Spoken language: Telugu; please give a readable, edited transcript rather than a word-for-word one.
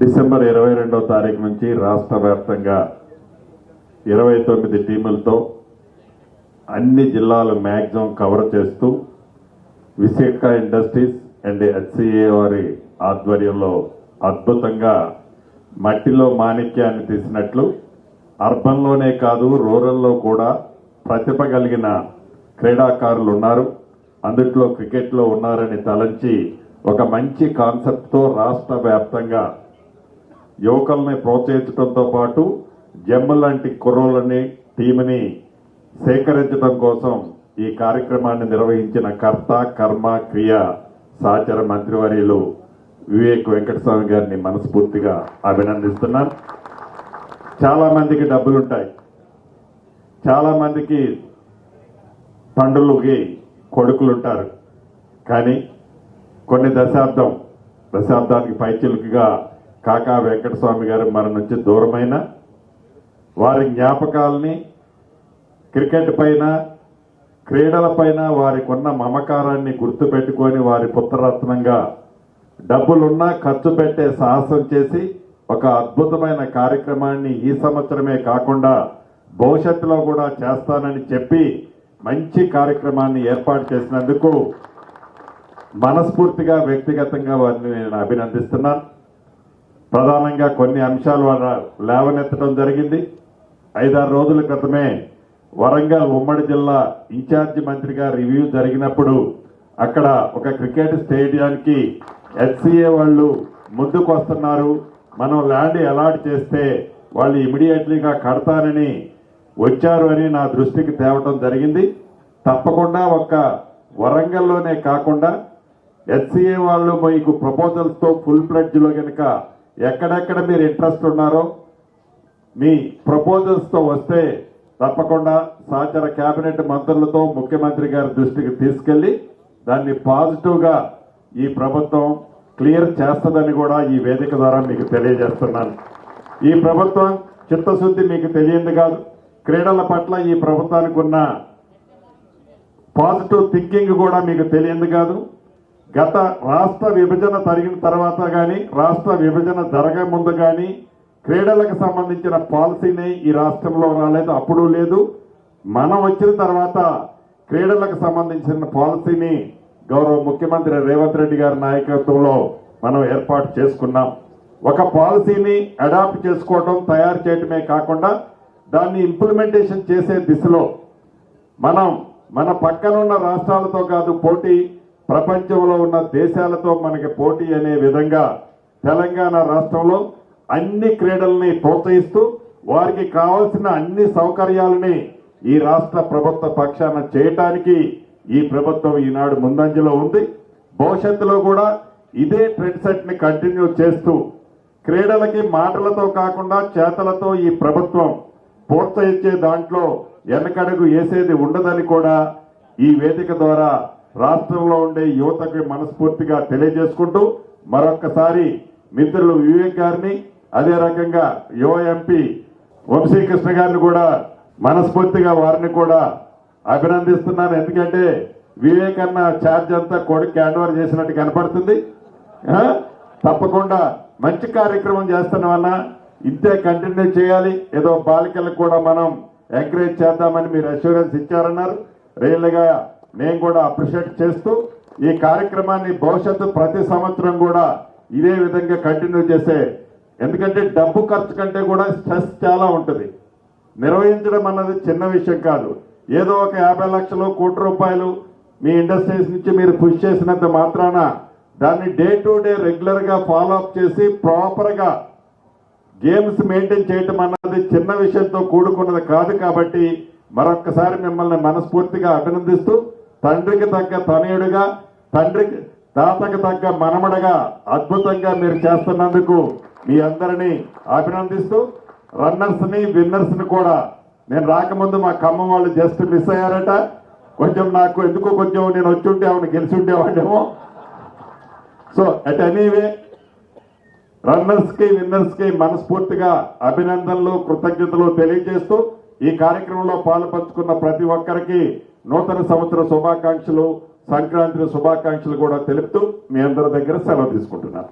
డిసెంబర్ 22వ తారీఖు నుంచి రాష్ట్ర వ్యాప్తంగా 29 టీములతో అన్ని జిల్లాలు మ్యాక్సిమం కవర్ చేస్తూ విశాఖ ఇండస్ట్రీస్ అండ్ హెచ్సిఏ వారి ఆధ్వర్యంలో అద్భుతంగా మట్టిలో మాణిక్యాన్ని తీసినట్లు అర్బన్లోనే కాదు రూరల్లో కూడా ప్రతిభ కలిగిన క్రీడాకారులు ఉన్నారు. అందుట్లో క్రికెట్లో ఉన్నారని తలంచి ఒక మంచి కాన్సెప్ట్తో రాష్ట్ర వ్యాప్తంగా యువకుల్ని ప్రోత్సహించడంతో పాటు జమ్ము లాంటి కుర్రోళ్ళని టీంని సేకరించడం కోసం ఈ కార్యక్రమాన్ని నిర్వహించిన కర్త కర్మ క్రియ సహచర మంత్రివర్యులు వివేక్ వెంకటస్వామి గారిని మనస్ఫూర్తిగా అభినందిస్తున్నాను. చాలా మందికి డబ్బులుంటాయి, చాలా మందికి తండ్రులకి కొడుకులుంటారు. కానీ కొన్ని దశాబ్దానికి పైచిలుకుగా కాకా వెంకటస్వామి గారు మన నుంచి దూరమైన వారి జ్ఞాపకాలని క్రికెట్ పైన క్రీడల పైన వారికి ఉన్న మమకారాన్ని గుర్తుపెట్టుకొని వారి పుత్రరత్నంగా డబ్బులున్నా ఖర్చు పెట్టే సాహసం చేసి ఒక అద్భుతమైన కార్యక్రమాన్ని ఈ సంవత్సరమే కాకుండా భవిష్యత్తులో కూడా చేస్తానని చెప్పి మంచి కార్యక్రమాన్ని ఏర్పాటు చేసినందుకు మనస్ఫూర్తిగా వ్యక్తిగతంగా వారిని నేను అభినందిస్తున్నాను. ప్రధానంగా కొన్ని అంశాలు లేవనెత్తడం జరిగింది. 5-6 రోజుల క్రితమే వరంగల్ ఉమ్మడి జిల్లా ఇన్ఛార్జి మంత్రిగా రివ్యూ జరిగినప్పుడు అక్కడ ఒక క్రికెట్ స్టేడియానికి హెచ్సిఏ వాళ్ళు ముందుకు వస్తున్నారు, మనం ల్యాండ్ అలాట్ చేస్తే వాళ్ళు ఇమీడియట్లీగా కడతానని వచ్చారు అని నా దృష్టికి తేవటం జరిగింది. తప్పకుండా ఒక్క వరంగల్లోనే కాకుండా హెచ్సిఏ వాళ్ళు మీకు ప్రపోజల్స్తో ఫుల్ ఫ్లెడ్జ్లో కనుక ఎక్కడెక్కడ మీరు ఇంట్రెస్ట్ ఉన్నారో మీ ప్రపోజల్స్తో వస్తే తప్పకుండా సహచర కేబినెట్ మంత్రులతో ముఖ్యమంత్రి గారి దృష్టికి తీసుకెళ్లి దాన్ని పాజిటివ్గా ఈ ప్రభుత్వం క్లియర్ చేస్తుందని కూడా ఈ వేదిక ద్వారా మీకు తెలియజేస్తున్నాను. ఈ ప్రభుత్వం చిత్తశుద్ధి మీకు తెలియంది కాదు, క్రీడల పట్ల ఈ ప్రభుత్వానికి ఉన్న పాజిటివ్ థింకింగ్ కూడా మీకు తెలియంది కాదు. గత రాష్ట్ర విభజన జరిగిన తర్వాత కానీ రాష్ట్ర విభజన జరగ ముందు కానీ క్రీడలకు సంబంధించిన పాలసీని ఈ రాష్ట్రంలో రాలేదు, అప్పుడు లేదు. మనం వచ్చిన తర్వాత క్రీడలకు సంబంధించిన పాలసీని గౌరవ ముఖ్యమంత్రి రేవంత్ రెడ్డి గారి నాయకత్వంలో మనం ఏర్పాటు చేసుకున్నాం. ఒక పాలసీని అడాప్ట్ చేసుకోవడం తయారు చేయడమే కాకుండా దాన్ని ఇంప్లిమెంటేషన్ చేసే దిశలో మనం మన పక్కనున్న రాష్ట్రాలతో కాదు పోటీ, ప్రపంచంలో ఉన్న దేశాలతో మనకి పోటీ అనే విధంగా తెలంగాణ రాష్ట్రంలో అన్ని క్రీడల్ని ప్రోత్సహిస్తూ వారికి కావాల్సిన అన్ని సౌకర్యాలని ఈ రాష్ట్ర ప్రభుత్వ పక్షాన చేయటానికి ఈ ప్రభుత్వం ఈనాడు ముందంజలో ఉంది. భవిష్యత్తులో కూడా ఇదే ట్రెండ్ సెట్ ని కంటిన్యూ చేస్తూ క్రీడలకి మాటలతో కాకుండా చేతలతో ఈ ప్రభుత్వం ప్రోత్సహించే దాంట్లో వెనకడుగు వేసేది ఉండదని కూడా ఈ వేదిక ద్వారా రాష్ట్రంలో ఉండే యువతకు మనస్ఫూర్తిగా తెలియజేసుకుంటూ మరొక్కసారి మిత్రులు వివేక్ గారిని అదే రకంగా యువ ఎంపీ వంశీకృష్ణ గారిని కూడా మనస్ఫూర్తిగా వారిని కూడా అభినందిస్తున్నాను. ఎందుకంటే వివేక్ అన్న ఛార్జ్ అంతా కొడుకు హ్యాండ్ ఓవర్ చేసినట్టు కనపడుతుంది. తప్పకుండా మంచి కార్యక్రమం చేస్తున్నామన్నా, ఇంతే కంటిన్యూ చేయాలి. ఏదో బాలికలకు కూడా మనం ఎంకరేజ్ చేద్దామని మీరు అష్యూరెన్స్ ఇచ్చారన్నారు. రియల్గా నేను కూడా అప్రిషియేట్ చేస్తూ ఈ కార్యక్రమాన్ని భవిష్యత్తు ప్రతి సంవత్సరం కూడా ఇదే విధంగా కంటిన్యూ చేసే, ఎందుకంటే డబ్బు ఖర్చు కంటే కూడా స్ట్రెస్ చాలా ఉంటుంది. నిర్వహించడం అన్నది చిన్న విషయం కాదు. ఏదో ఒక 50 లక్షలు కోటి రూపాయలు మీ ఇండస్ట్రీస్ నుంచి మీరు పుష్ చేసినంత మాత్రాన దాన్ని డే టు డే రెగ్యులర్ గా ఫాలో అప్ చేసి ప్రాపర్ గా గేమ్స్ మెయింటైన్ చేయటం అన్నది చిన్న విషయంతో కూడుకున్నది కాదు. కాబట్టి మరొక్కసారి మిమ్మల్ని మనస్ఫూర్తిగా అభినందిస్తూ తండ్రికి తగ్గ తనయుడిగా తండ్రికి తాతకు తగ్గ మనమడగా అద్భుతంగా మీరు చేస్తున్నందుకు మీ అందరినీ అభినందిస్తూ రన్నర్స్ ని విన్నర్స్ ని కూడా నేను రాకముందు మా ఖమ్మం వాళ్ళు జస్ట్ మిస్ అయ్యారట. కొంచెం నాకు ఎందుకో కొంచెం నేను వచ్చి ఉంటే ఆవిడ గెలిచి ఉండేవాడేమో. సో అట్ ఎనీవే రన్నర్స్ కి విన్నర్స్ కి మనస్ఫూర్తిగా అభినందనలు కృతజ్ఞతలు తెలియజేస్తూ ఈ కార్యక్రమంలో పాలుపంచుకున్న ప్రతి ఒక్కరికి నూతన సంవత్సర శుభాకాంక్షలు, సంక్రాంతి శుభాకాంక్షలు కూడా తెలుపుతూ మీ అందరి దగ్గర సెలవు తీసుకుంటున్నాను.